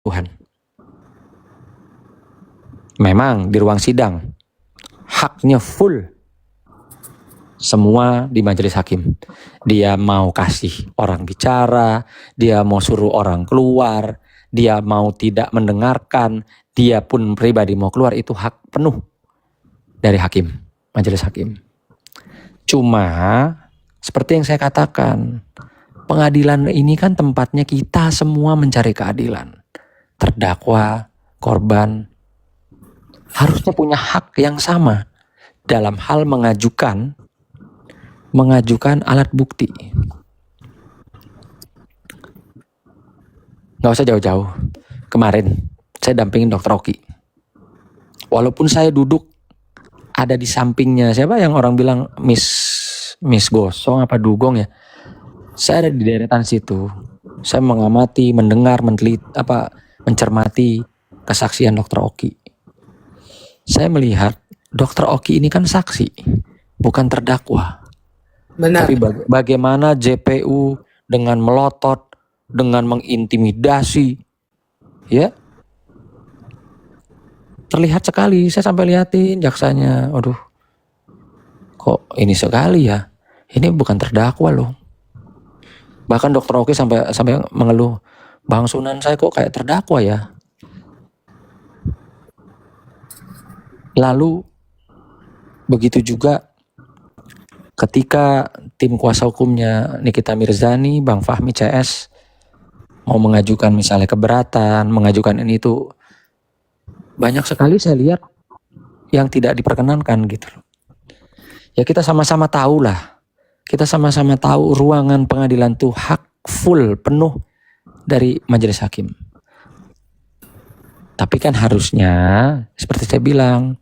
Tuhan. Memang di ruang sidang haknya full semua di majelis hakim. Dia mau kasih orang bicara, dia mau suruh orang keluar, dia mau tidak mendengarkan, dia pun pribadi mau keluar, itu hak penuh dari hakim, majelis hakim. Cuma seperti yang saya katakan, pengadilan ini kan tempatnya kita semua mencari keadilan. Terdakwa, korban harusnya punya hak yang sama dalam hal mengajukan alat bukti. Gak usah jauh-jauh. Kemarin saya dampingin Dr. Oki. Walaupun saya duduk ada di sampingnya, siapa yang orang bilang Miss Gosong apa Dugong ya. Saya ada di deretan situ. Saya mengamati, mendengar, mencermati kesaksian Dr. Oki. Saya melihat Dr. Oki ini kan saksi, bukan terdakwa. Benar. Tapi bagaimana JPU dengan melotot, dengan mengintimidasi, ya, terlihat sekali. Saya sampai liatin jaksanya, aduh, kok ini sekali ya, ini bukan terdakwa loh. Bahkan Dr. Oki sampai mengeluh, Bang Sunan saya kok kayak terdakwa ya. Lalu begitu juga ketika tim kuasa hukumnya Nikita Mirzani, Bang Fahmi CS mau mengajukan misalnya keberatan, mengajukan ini itu, banyak sekali saya lihat yang tidak diperkenankan gitu loh. Ya kita sama-sama tahu lah, kita sama-sama tahu ruangan pengadilan itu hak full, penuh dari majelis hakim. Tapi kan harusnya, seperti saya bilang,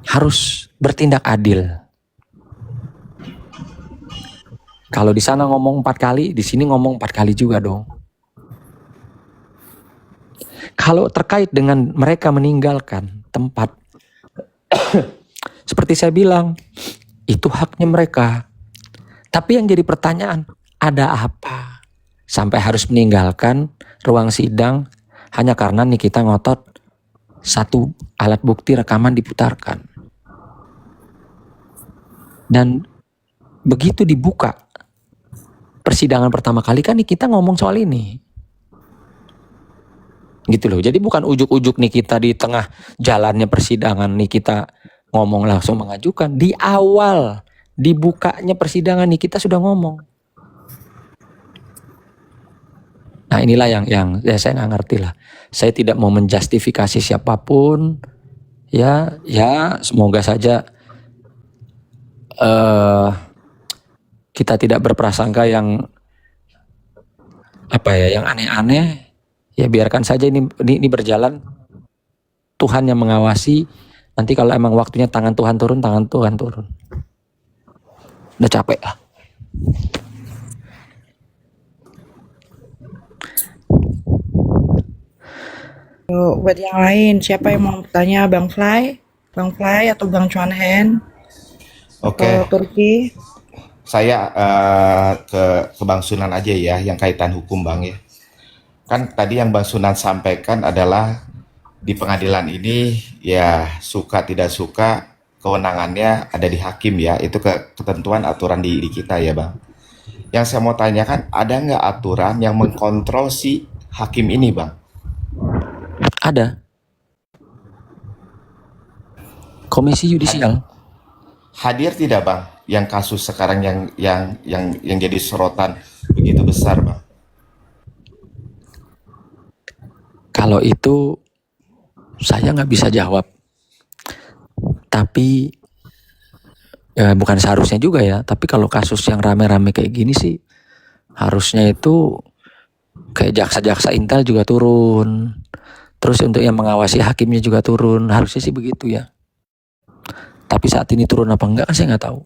harus bertindak adil. Kalau di sana ngomong 4 kali, di sini ngomong 4 kali juga dong. Kalau terkait dengan mereka meninggalkan tempat, seperti saya bilang, itu haknya mereka. Tapi yang jadi pertanyaan, ada apa sampai harus meninggalkan ruang sidang hanya karena Nikita ngotot satu alat bukti rekaman diputarkan. Dan begitu dibuka persidangan pertama kali kan Nikita ngomong soal ini. Gitu loh. Jadi bukan ujuk-ujuk Nikita di tengah jalannya persidangan Nikita ngomong langsung mengajukan. Di awal dibukanya persidangan Nikita sudah ngomong. Nah inilah yang ya saya nggak ngerti lah. Saya tidak mau menjustifikasi siapapun. Ya semoga saja kita tidak berprasangka yang yang aneh-aneh. Ya biarkan saja ini berjalan. Tuhan yang mengawasi. Nanti kalau emang waktunya tangan Tuhan turun. Udah capek lah. Buat yang lain, siapa yang mau bertanya? Bang Fly atau Bang Chuan Hen? Oke. Turki. Saya ke Bang Sunan aja ya, yang kaitan hukum Bang ya. Kan tadi yang Bang Sunan sampaikan adalah di pengadilan ini ya suka tidak suka kewenangannya ada di hakim ya, itu ketentuan aturan di kita ya Bang. Yang saya mau tanyakan, ada nggak aturan yang mengkontrol si hakim ini Bang? Ada. Komisi Yudisial. Hadir tidak Bang? Yang kasus sekarang yang jadi sorotan begitu besar Bang? Kalau itu saya nggak bisa jawab. Tapi bukan seharusnya juga ya. Tapi kalau kasus yang rame-rame kayak gini sih harusnya itu kayak jaksa-jaksa intel juga turun. Terus untuk yang mengawasi hakimnya juga turun. Harusnya sih begitu ya. Tapi saat ini turun apa enggak kan saya nggak tahu.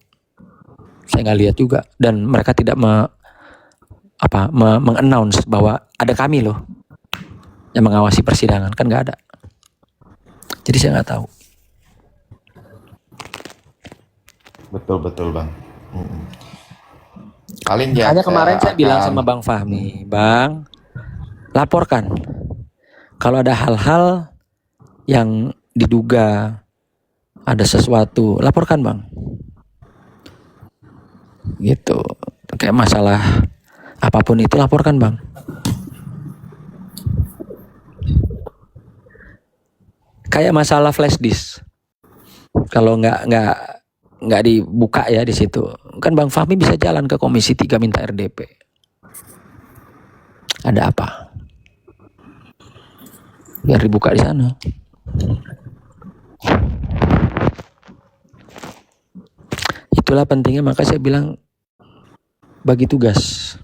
Saya nggak lihat juga. Dan mereka tidak meng-announce bahwa ada kami loh yang mengawasi persidangan. Kan nggak ada. Jadi saya nggak tahu. Betul Bang. Paling ya. Hanya kemarin saya bilang sama Bang Fahmi, Bang, laporkan. Kalau ada hal-hal yang diduga ada sesuatu, laporkan Bang. Gitu. Kayak masalah apapun itu laporkan Bang. Kayak masalah flash disk. Kalau nggak dibuka ya di situ, kan Bang Fahmi bisa jalan ke Komisi 3 minta RDP. Ada apa? Biar dibuka di sana. Itulah pentingnya, maka saya bilang bagi tugas.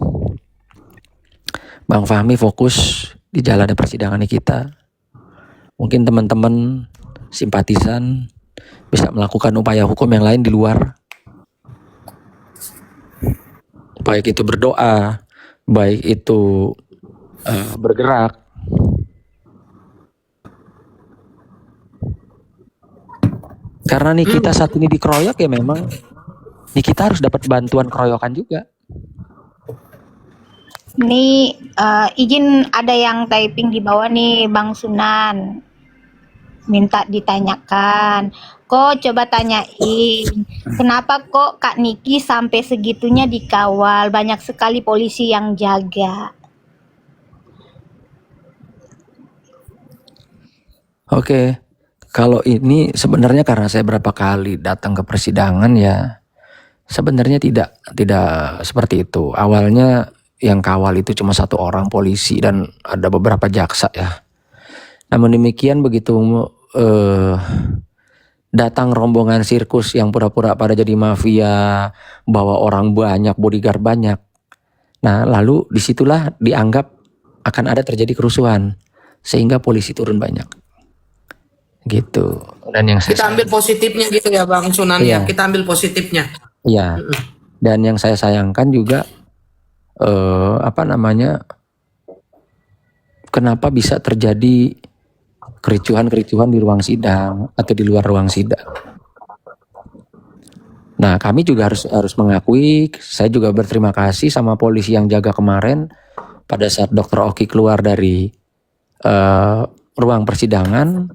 Bang Fahmi fokus di jalannya persidangan kita. Mungkin teman-teman simpatisan bisa melakukan upaya hukum yang lain di luar. Baik itu berdoa, baik itu bergerak. Karena nih kita saat ini dikeroyok ya memang nih kita harus dapat bantuan keroyokan juga. Nih izin ada yang typing di bawah nih Bang Sunan. Minta ditanyakan. Kok coba tanyain, kenapa kok Kak Niki sampai segitunya dikawal? Banyak sekali polisi yang jaga. Oke. Kalau ini sebenarnya karena saya berapa kali datang ke persidangan ya sebenarnya tidak seperti itu. Awalnya yang kawal itu cuma satu orang polisi dan ada beberapa jaksa ya. Namun demikian begitu datang rombongan sirkus yang pura-pura pada jadi mafia, bawa orang banyak, bodyguard banyak. Nah lalu disitulah dianggap akan ada terjadi kerusuhan sehingga polisi turun banyak. Gitu. Dan yang Kita ambil positifnya gitu ya Bang Sunan ya. Iya. Kita ambil positifnya. Iya. Dan yang saya sayangkan juga kenapa bisa terjadi kericuhan di ruang sidang atau di luar ruang sidang. Nah, kami juga harus mengakui, saya juga berterima kasih sama polisi yang jaga kemarin pada saat Dr. Oki keluar dari ruang persidangan.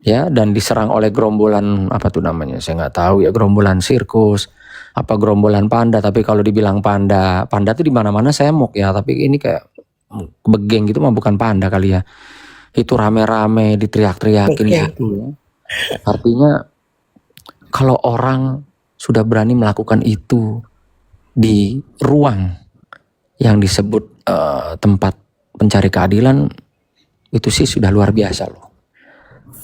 Ya, dan diserang oleh gerombolan apa tuh namanya, saya nggak tahu ya, gerombolan sirkus, apa gerombolan panda. Tapi kalau dibilang panda tuh di mana-mana semok ya. Tapi ini kayak begeng gitu mah bukan panda kali ya. Itu rame-rame diteriak-teriakin gitu ya. Artinya kalau orang sudah berani melakukan itu di ruang yang disebut tempat pencari keadilan, itu sih sudah luar biasa loh.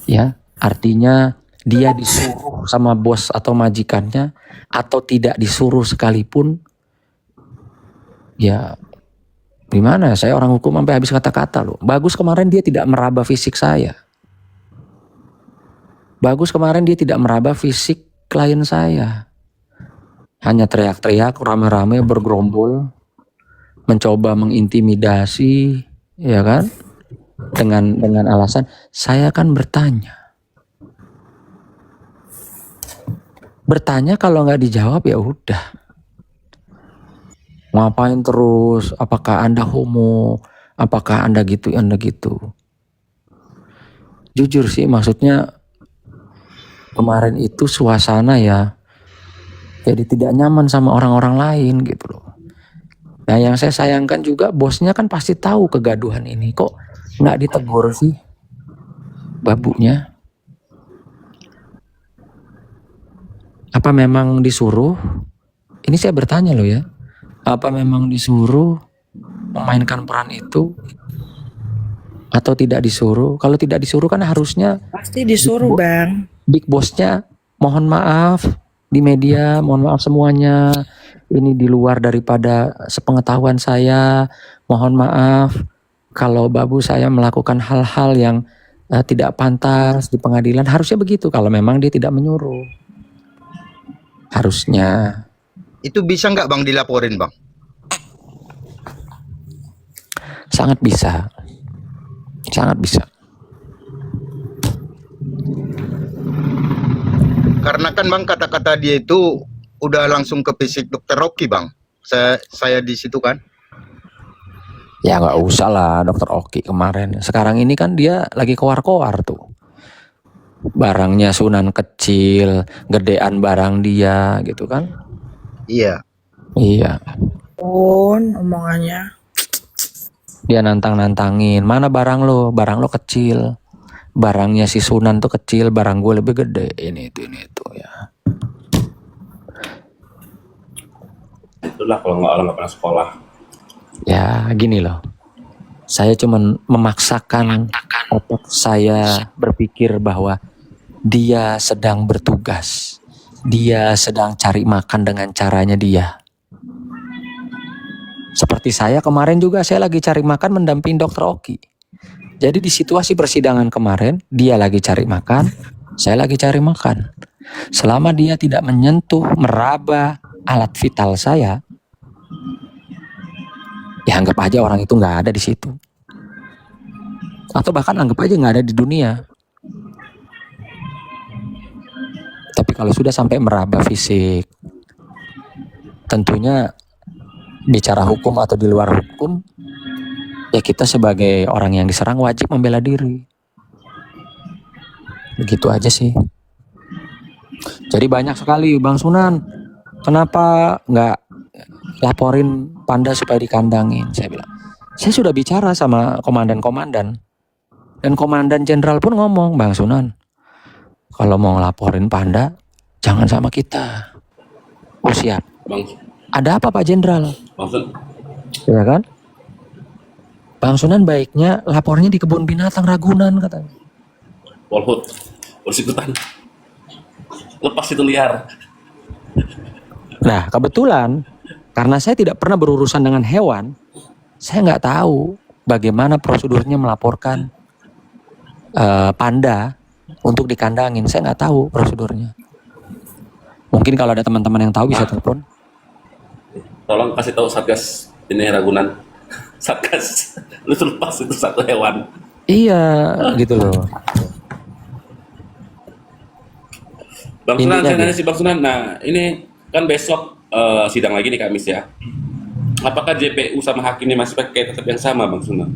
Ya, artinya dia disuruh sama bos atau majikannya atau tidak disuruh sekalipun, ya gimana? Saya orang hukum sampai habis kata-kata loh. Bagus kemarin dia tidak meraba fisik saya. Bagus kemarin dia tidak meraba fisik klien saya. Hanya teriak-teriak, rame-rame bergerombol, mencoba mengintimidasi, ya kan? Dengan alasan saya kan bertanya kalau nggak dijawab ya udah, ngapain terus, apakah Anda homo, apakah Anda gitu. Jujur sih, maksudnya kemarin itu suasana ya jadi tidak nyaman sama orang-orang lain gitu loh. Nah yang saya sayangkan juga bosnya kan pasti tahu kegaduhan ini, kok nggak ditegur sih babunya? Apa memang disuruh? Ini saya bertanya loh ya. Apa memang disuruh memainkan peran itu atau tidak disuruh? Kalau tidak disuruh kan harusnya Pasti disuruh Bang. big bossnya mohon maaf di media, mohon maaf semuanya, ini di luar daripada sepengetahuan saya, mohon maaf kalau babu saya melakukan hal-hal yang tidak pantas di pengadilan. Harusnya begitu kalau memang dia tidak menyuruh. Harusnya. Itu bisa nggak Bang dilaporin Bang? Sangat bisa. Sangat bisa. Karena kan Bang kata-kata dia itu udah langsung ke fisik Dokter Rocky Bang. Saya di situ kan. Ya nggak usah lah Dokter Oki kemarin. Sekarang ini kan dia lagi koar-koar tuh. Barangnya Sunan kecil, gedean barang dia gitu kan. Iya. Iya. Pun omongannya. Dia nantang-nantangin. Mana barang lo? Barang lo kecil. Barangnya si Sunan tuh kecil, barang gue lebih gede. Ini itu ya. Itulah kalau orang nggak pernah sekolah. Ya gini loh. Saya cuman memaksakan otak saya berpikir bahwa dia sedang bertugas. Dia sedang cari makan dengan caranya dia. Seperti saya kemarin juga saya lagi cari makan mendampingi Dokter Oki. Jadi di situasi persidangan kemarin, dia lagi cari makan, saya lagi cari makan. Selama dia tidak menyentuh, meraba alat vital saya, ya anggap aja orang itu nggak ada di situ. Atau bahkan anggap aja nggak ada di dunia. Tapi kalau sudah sampai meraba fisik, tentunya bicara hukum atau di luar hukum, ya kita sebagai orang yang diserang wajib membela diri. Begitu aja sih. Jadi banyak sekali, Bang Sunan, kenapa nggak laporin Panda supaya dikandangin? Saya bilang, saya sudah bicara sama komandan-komandan. Dan komandan jenderal pun ngomong, Bang Sunan, kalau mau ngelaporin Panda, jangan sama kita. Oh siap. Bang, Ada apa Pak Jenderal? maksud Ya kan? Bang Sunan baiknya lapornya di kebun binatang Ragunan katanya. Polhut, persikutan. Lepas itu liar. Nah kebetulan karena saya tidak pernah berurusan dengan hewan, saya nggak tahu bagaimana prosedurnya melaporkan panda untuk dikandangin. Saya nggak tahu prosedurnya. Mungkin kalau ada teman-teman yang tahu bisa telepon. Tolong kasih tahu Satgas ini Ragunan. Satgas, lu lepas itu satu hewan. Iya, gitu loh. Bang Sunan, Intinya saya nanya gitu. sih Bang Sunan. Nah, ini kan besok sidang lagi di Kamis ya. Apakah JPU sama hakimnya masih pakai tetap yang sama Bang Sunan?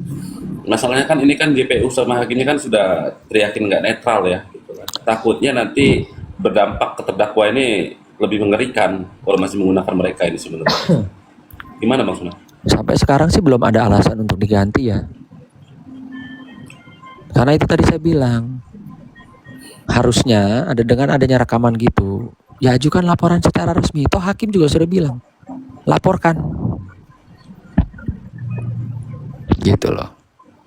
Masalahnya kan ini kan JPU sama hakimnya kan sudah teriakin nggak netral ya. Gitu kan. Takutnya nanti berdampak ke terdakwa ini lebih mengerikan kalau masih menggunakan mereka ini sebenarnya. Gimana Bang Sunan? Sampai sekarang sih belum ada alasan untuk diganti ya. Karena itu tadi saya bilang, harusnya dengan adanya rekaman gitu, ya ajukan laporan secara resmi. Toh hakim juga sudah bilang, laporkan. Gitu loh.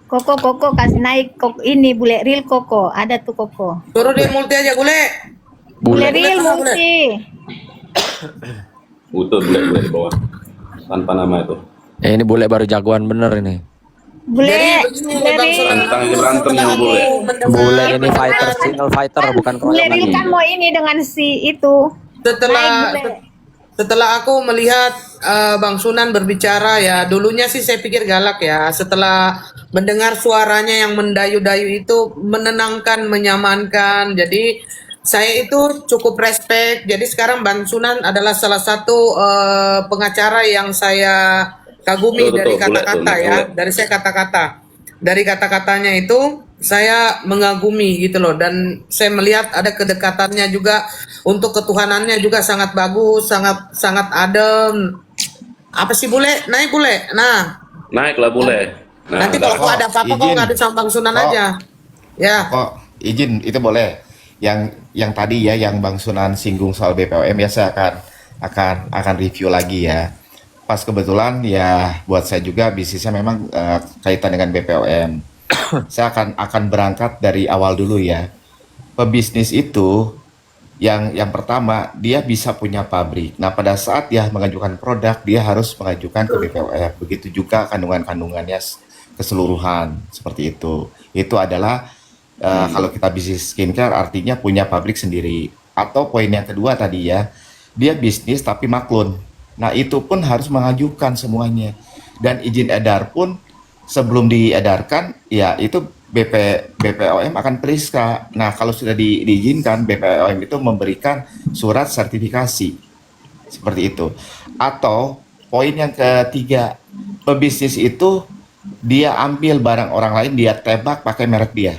Koko kasih naik ini bule real Koko. Ada tuh Koko. Suruh di multi aja, Bule. Bule Bule. real Bule. multi. Butuh bule di bawah tanpa nama itu. Ini bule baru jagoan bener ini. Bule Begini, Bang Sunan. Tentang ini berantem yang bule. Bule ini fighter, single fighter, bukan Bule kroyok real lagi. kan mau ini dengan si itu. Setelah Naik, Bule. setelah aku melihat Bang Sunan berbicara ya, dulunya sih saya pikir galak ya. Setelah mendengar suaranya yang mendayu-dayu itu menenangkan, menyamankan. Jadi saya itu cukup respect. Jadi sekarang Bang Sunan adalah salah satu pengacara yang saya kagumi Betul, dari betul, boleh, kata-kata boleh, ya. boleh. Dari saya kata-kata. Dari kata-katanya itu saya mengagumi gitu loh, dan saya melihat ada kedekatannya juga, untuk ketuhanannya juga sangat bagus, sangat adem. Apa sih Bule? Naik Bule. Nah, Naiklah bule. Nah, nanti kalau kok, ada apa-apa kok izin. ngadu sama Bang Sunan Kok. aja. Ya. Kok izin itu boleh. Yang tadi ya yang Bang Sunan singgung soal BPOM ya saya akan review lagi ya. Pas kebetulan ya buat saya juga bisnisnya memang kaitan dengan BPOM. Saya akan berangkat dari awal dulu ya. Pebisnis itu yang pertama dia bisa punya pabrik. Nah pada saat dia mengajukan produk dia harus mengajukan ke BPOM. Begitu juga kandungan-kandungannya keseluruhan seperti itu. Itu adalah kalau kita bisnis skincare artinya punya pabrik sendiri. Atau poin yang kedua tadi ya, dia bisnis tapi maklun. Nah itu pun harus mengajukan semuanya. Dan izin edar pun sebelum diedarkan ya itu BPOM akan periska. Nah kalau sudah diizinkan BPOM itu memberikan surat sertifikasi seperti itu. Atau poin yang ketiga, pebisnis itu dia ambil barang orang lain, dia tebak pakai merek dia.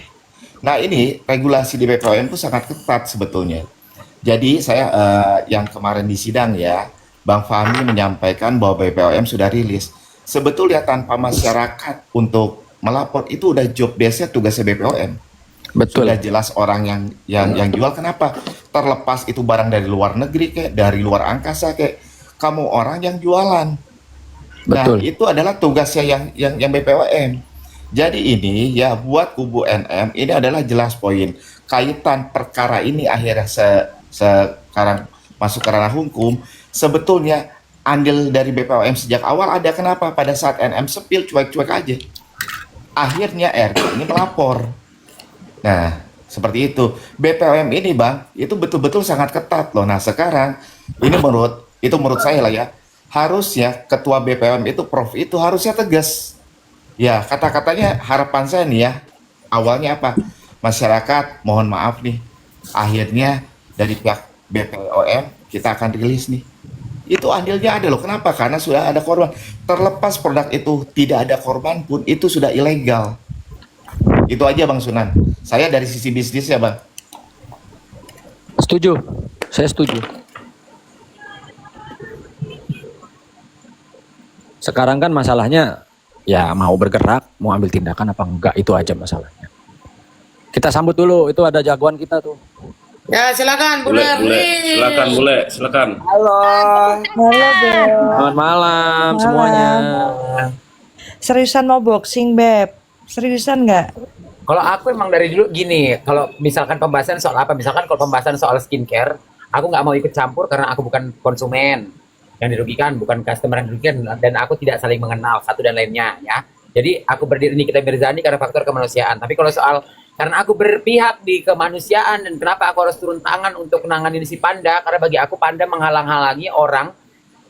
Nah ini regulasi di BPOM itu sangat ketat sebetulnya. Jadi saya yang kemarin di sidang ya, Bang Fahmi menyampaikan bahwa BPOM sudah rilis. Sebetulnya tanpa masyarakat untuk melapor itu udah job desk-nya, tugasnya BPOM. Betul. Sudah jelas orang yang jual. Kenapa? Terlepas itu barang dari luar negeri kayak dari luar angkasa kayak, kamu orang yang jualan. Nah, Betul. itu adalah tugasnya yang BPOM. Jadi ini ya buat kubu NM ini adalah jelas poin kaitan perkara ini akhirnya sekarang masuk ke ranah hukum. Sebetulnya andil dari BPOM sejak awal ada. Kenapa? Pada saat NM sepil cuek-cuek aja. Akhirnya RT ini melapor. Nah, seperti itu. BPOM ini, Bang, itu betul-betul sangat ketat loh. Nah, sekarang ini menurut saya lah ya, harusnya ketua BPOM itu Prof itu harusnya tegas. Ya, kata-katanya harapan saya nih ya, awalnya apa? Masyarakat, mohon maaf nih, akhirnya dari pihak BPOM kita akan rilis nih. Itu andilnya ada loh. Kenapa? Karena sudah ada korban. Terlepas produk itu tidak ada korban pun, itu sudah ilegal. Itu aja Bang Sunan. Saya dari sisi bisnis ya Bang. Setuju. Saya setuju. Sekarang kan masalahnya ya mau bergerak, mau ambil tindakan apa enggak, itu aja masalahnya. Kita sambut dulu, itu ada jagoan kita tuh. Ya silakan Bule, Bule. bule, silakan bule, silakan. Halo, Beb. Selamat malam semuanya. Seriusan mau boxing, Beb? Seriusan nggak? Kalau aku emang dari dulu gini, kalau misalkan pembahasan soal apa, misalkan kalau pembahasan soal skincare, aku nggak mau ikut campur karena aku bukan konsumen yang dirugikan, bukan customer yang dirugikan, dan aku tidak saling mengenal satu dan lainnya ya. Jadi aku berdiri di Nikita Mirzani karena faktor kemanusiaan. Tapi kalau soal karena aku berpihak di kemanusiaan dan kenapa aku harus turun tangan untuk menangani si Panda, karena bagi aku Panda menghalang-halangi orang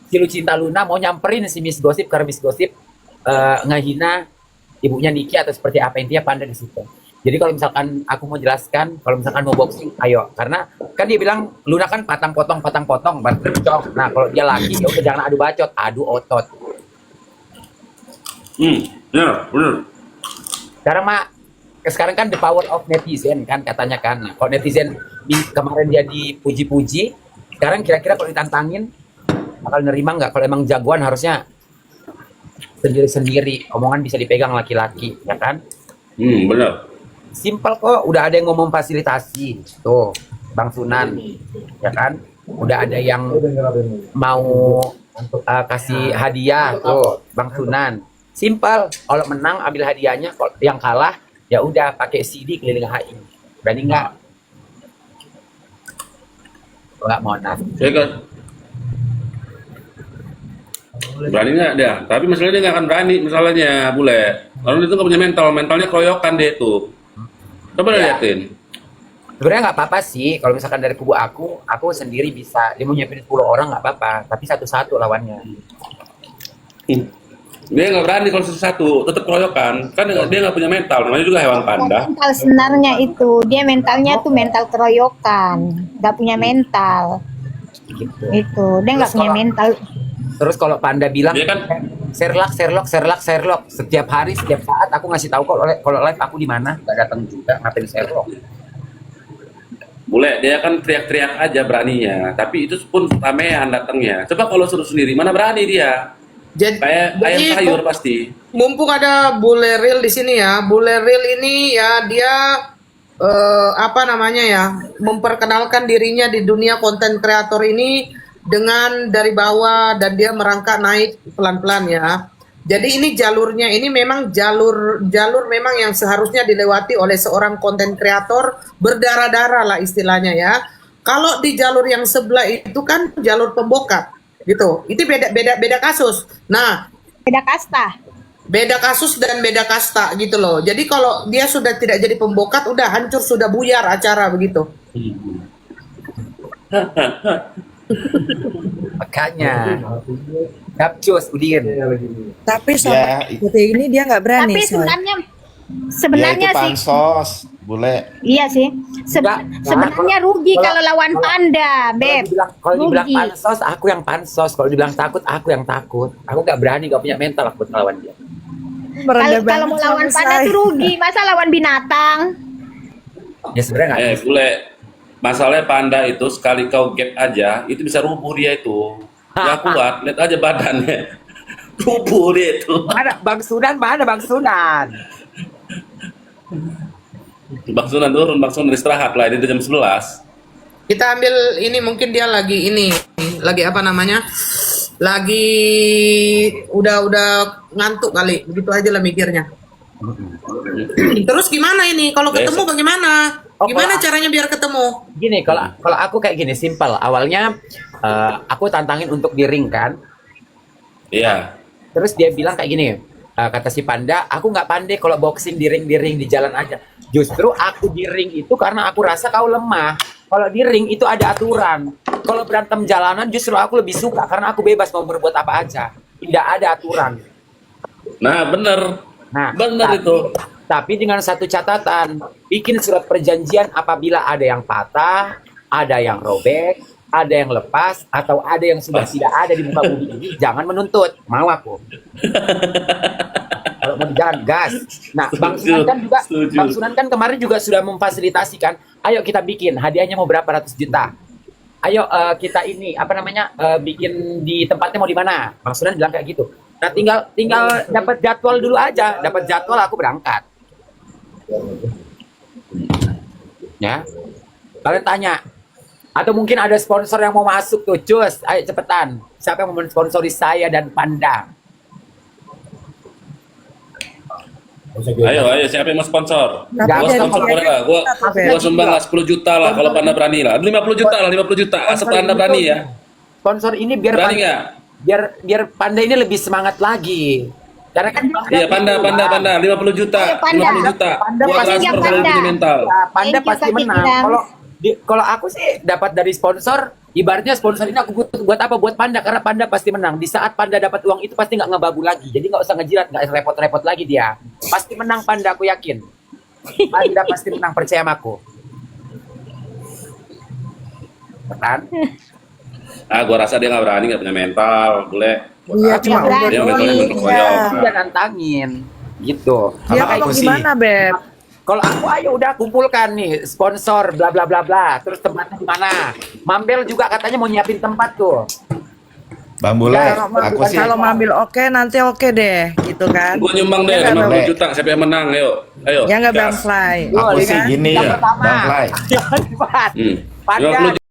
si Lucinta Luna mau nyamperin si Miss Gossip karena Miss Gossip ngehina ibunya Niki atau seperti apa, intinya Panda di situ. Jadi kalau misalkan aku mau jelaskan, kalau misalkan mau boxing, ayo. Karena kan dia bilang Luna kan patang potong, bercong. Nah kalau dia laki, ya udah jangan adu bacot, adu otot. Benar. Sekarang kan the power of netizen kan katanya kan. Nah, kalau netizen kemarin dia dipuji-puji, sekarang kira-kira kalau ditantangin bakal nerima nggak? Kalau emang jagoan harusnya sendiri-sendiri, omongan bisa dipegang laki-laki, ya kan? Benar. Simpel kok, udah ada yang ngomong fasilitasi, tuh Bang Sunan, ya kan? Udah ada yang mau kasih hadiah, tuh Bang Sunan. Simpel, kalau menang ambil hadiahnya, kalau yang kalah ya udah pakai CD keliling HI. Berani nggak? Nggak mau naf. Saya kan berani nggak dia? Tapi masalahnya dia nggak akan berani, masalahnya bule. Kalau dia tuh nggak punya mentalnya keroyokan dia tuh. Coba liatin. Sebenarnya nggak apa-apa sih, kalau misalkan dari kubu aku sendiri bisa. Dia mau nyiapin 10 orang nggak apa-apa, tapi satu-satu lawannya. Dia nggak berani kalau satu, tetap keroyokan. Kan dia nggak punya mental, namanya juga hewan panda. Mental sebenarnya itu. Dia mentalnya tuh mental keroyokan. Gak punya mental. Gitu. Itu. Dia gak Terus punya kalau- mental. Terus kalau Panda bilang, Dia kan Sherlock, setiap hari, setiap saat aku ngasih tahu kalau live aku di mana, nggak datang juga, ngapain Sherlock? bule, dia kan teriak-teriak aja beraninya. Tapi itu pun ramean datangnya. Coba kalau suruh sendiri, mana berani dia? Kayak ayam sayur pasti. Mumpung ada Bule Real di sini ya, Bule Real ini ya dia apa namanya ya, memperkenalkan dirinya di dunia konten kreator ini dengan dari bawah dan dia merangkak naik pelan-pelan ya. Jadi ini jalurnya ini memang jalur memang yang seharusnya dilewati oleh seorang konten kreator berdarah-darah lah istilahnya ya. Kalau di jalur yang sebelah itu kan jalur pembokat gitu. Itu beda kasus. Nah, Beda kasta. beda kasus dan beda kasta gitu loh. Jadi kalau dia sudah tidak jadi pembokat, udah hancur, sudah buyar acara begitu. Makanya, capcus Udin. Tapi sama Ya, seperti ini dia nggak berani. Tapi Soy. sebenarnya ya sebenarnya itu sih pansos, bule. iya sih. Enggak, Sebenarnya rugi kalau lawan Panda, Beb. Kalau dibilang Rugi. pansos, aku yang pansos. Kalau dibilang takut, aku yang takut. Aku nggak berani, nggak punya mental aku buat lawan dia. Merendah Kalau mau banget lawan sama panda saya. tuh rugi, masa lawan binatang? Ya sebenarnya nggak. Bule, masalahnya panda itu sekali kau gap aja, itu bisa rubuh dia itu. Nggak kuat, lihat aja badannya. Rubuh dia itu. Mana Bang Sunan, mana Bang Sunan? Bang Sunan turun, Bang Sunan istirahat lah, ini udah jam 11. Kita ambil ini, mungkin dia lagi ini, lagi apa namanya? Lagi udah ngantuk kali, begitu aja lah mikirnya. Terus gimana ini? Kalau ketemu Besok. bagaimana? Oh, Gimana kalau- caranya biar ketemu? Gini, kalau aku kayak gini, simpel. Awalnya aku tantangin untuk di ring kan. Iya. Terus dia bilang kayak gini, kata si Panda, aku nggak pandai kalau boxing di ring di jalan aja. Justru aku di ring itu karena aku rasa kau lemah. Kalau di ring itu ada aturan. Kalau berantem jalanan justru aku lebih suka karena aku bebas mau berbuat apa aja. Tidak ada aturan. Nah, bener. Nah, Bener tapi- itu. Tapi dengan satu catatan, bikin surat perjanjian apabila ada yang patah, ada yang robek, ada yang lepas, atau ada yang sudah tidak ada di muka bumi ini, jangan menuntut. Mau aku. Kalau mau di jalan, gas. Nah, Bang Sunan kan juga, Setuju. Bang Sunan kan kemarin juga sudah memfasilitasikan, ayo kita bikin, hadiahnya mau berapa ratus juta. Ayo kita ini, apa namanya, bikin di tempatnya mau di mana. Bang Sunan bilang kayak gitu. Nah, tinggal dapat jadwal dulu aja. Dapat jadwal aku berangkat. Ya, kalian tanya, atau mungkin ada sponsor yang mau masuk tuh, cus, ayo cepetan. Siapa yang mau mensponsori saya dan Panda? Ayo, siapa yang mau sponsor? Tapi Nggak, Gua jadi sponsor dia- boleh lah. Gua sumbang lah 10 juta lah kalau Panda berani lah. 50 juta lah, 50 juta. Asal Panda berani ya. Sponsor ini biar Berani Panda, nggak? biar Panda ini lebih semangat lagi. Karena kan Iya, Panda 50 juta. Ayo, Panda. 50 juta. Panda Gua pasti transfer siap, kalau Panda. punya mental. Ya, Panda Thank you, pasti Kak menang. Titirang. Kalau aku sih dapat dari sponsor, ibaratnya sponsor ini aku buat apa? Buat Panda, karena Panda pasti menang. Di saat Panda dapat uang itu pasti nggak ngebabu lagi. Jadi nggak usah ngejilat, nggak repot-repot lagi dia. Pasti menang Panda, aku yakin. Panda pasti menang, percaya sama aku. Kan? Gua rasa dia nggak berani, nggak punya mental, boleh. Iya, cuma berani. udah Dia mentalnya doang. mental koyok. Dia nantangin, gitu. Dia Makanya ngomong aku sih, gimana, Beb? kalau aku ayo udah kumpulkan nih sponsor bla bla bla bla, terus tempatnya di mana? Mambel juga katanya mau nyiapin tempat tuh. Bang Bule, Ya, aku sih Kalau mau ambil oke, nanti oke deh, gitu kan? Gua nyumbang deh Ya nggak, 50 Bang? juta. Siapa yang menang? Ayo. Ya nggak, Bang gas. Fly? aku Boleh sih kan? gini Yang ya, pertama. Bang Fly. Jangan cepat. Hmm. Panda 50